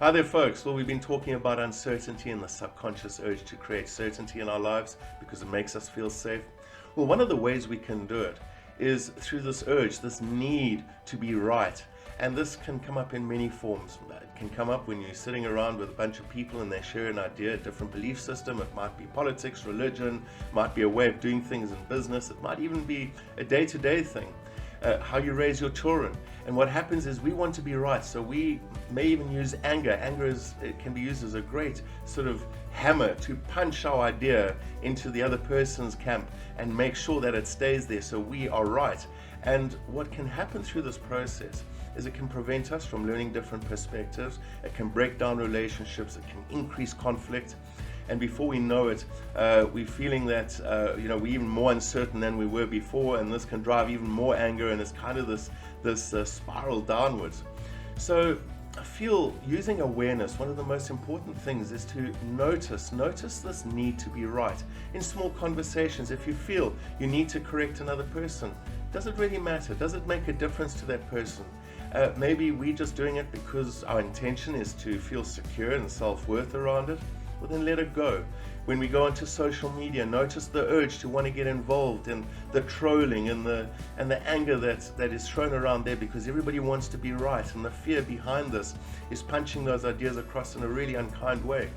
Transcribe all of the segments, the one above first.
Hi there, folks. Well, we've been talking about uncertainty and the subconscious urge to create certainty in our lives because it makes us feel safe. Well, one of the ways we can do it is through this urge, this need to be right. And this can come up in many forms. It can come up when you're sitting around with a bunch of people and they share an idea, a different belief system. It might be politics, religion, it might be a way of doing things in business. It might even be a day-to-day thing. How you raise your children. And what happens is we want to be right, so we may even use anger. It can be used as a great sort of hammer to punch our idea into the other person's camp and make sure that it stays there so we are right. And what can happen through this process is it can prevent us from learning different perspectives, it can break down relationships, it can increase conflict. And before we know it, we're feeling that we're even more uncertain than we were before, and this can drive even more anger, and it's kind of this spiral downwards. So I feel using awareness, one of the most important things is to notice this need to be right. In small conversations, if you feel you need to correct another person, does it really matter? Does it make a difference to that person? Maybe we're just doing it because our intention is to feel secure and self-worth around it. Well, then let it go. When we go onto social media, notice the urge to want to get involved in the trolling and the anger that is thrown around there because everybody wants to be right, and the fear behind this is punching those ideas across in a really unkind way.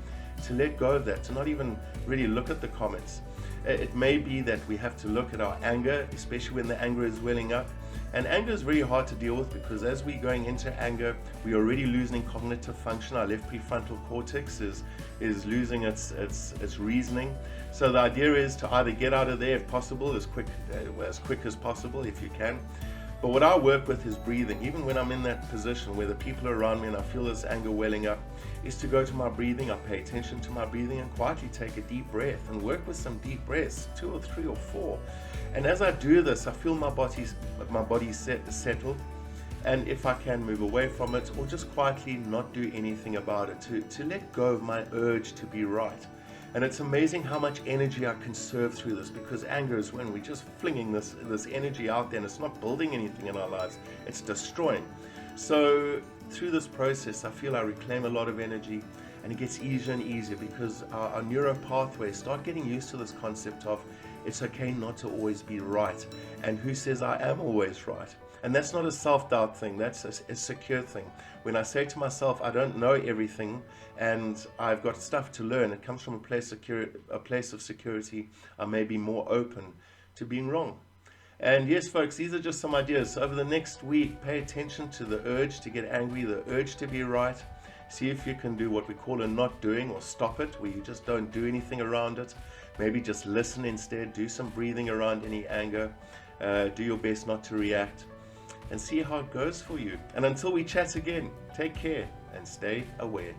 To let go of that, to not even really look at the comments. It may be that we have to look at our anger, especially when the anger is welling up. And anger is very hard to deal with because as we're going into anger, we're already losing cognitive function. Our left prefrontal cortex is losing its reasoning. So the idea is to either get out of there if possible, as quick as possible if you can. But what I work with is breathing. Even when I'm in that position where the people are around me and I feel this anger welling up, is to go to my breathing. I pay attention to my breathing and quietly take a deep breath and work with some deep breaths, 2 or 3 or 4. And as I do this, I feel my body settle. And if I can, move away from it or just quietly not do anything about it, to let go of my urge to be right. And it's amazing how much energy I conserve through this, because anger is when we're just flinging this energy out there and it's not building anything in our lives, it's destroying. So through this process, I feel I reclaim a lot of energy, and it gets easier and easier because our neural pathways start getting used to this concept of it's okay not to always be right. And who says I am always right? And that's not a self-doubt thing, that's a secure thing. When I say to myself, I don't know everything and I've got stuff to learn, it comes from a place of security. I may be more open to being wrong. And yes, folks, these are just some ideas. So over the next week, pay attention to the urge to get angry, the urge to be right. See if you can do what we call a not doing, or stop it, where you just don't do anything around it. Maybe just listen instead, do some breathing around any anger, do your best not to react, and see how it goes for you. And until we chat again, take care and stay aware.